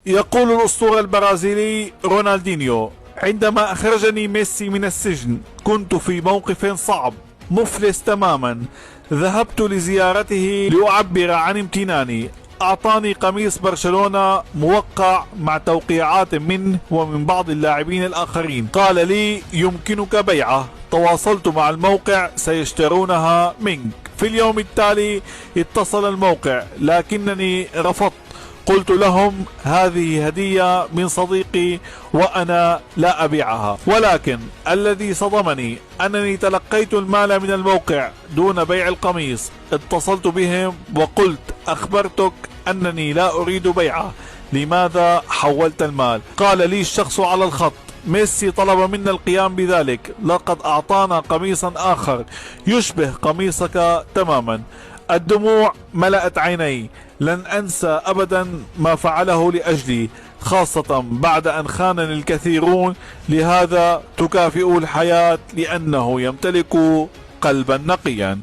يقول الأسطورة البرازيلي رونالدينيو: عندما أخرجني ميسي من السجن كنت في موقف صعب، مفلس تماما. ذهبت لزيارته لأعبر عن امتناني. أعطاني قميص برشلونة موقع مع توقيعات منه ومن بعض اللاعبين الآخرين. قال لي: يمكنك بيعه. تواصلت مع الموقع، سيشترونها منك. في اليوم التالي اتصل الموقع لكنني رفضت. قلت لهم: هذه هدية من صديقي وأنا لا أبيعها. ولكن الذي صدمني أنني تلقيت المال من الموقع دون بيع القميص. اتصلت بهم وقلت: أخبرتك أنني لا أريد بيعه، لماذا حولت المال؟ قال لي الشخص على الخط: ميسي طلب منا القيام بذلك، لقد أعطانا قميصا آخر يشبه قميصك تماما. الدموع ملأت عيني. لن أنسى أبدا ما فعله لأجلي، خاصة بعد أن خانني الكثيرون. لهذا تكافئ الحياة لأنه يمتلك قلبا نقيا.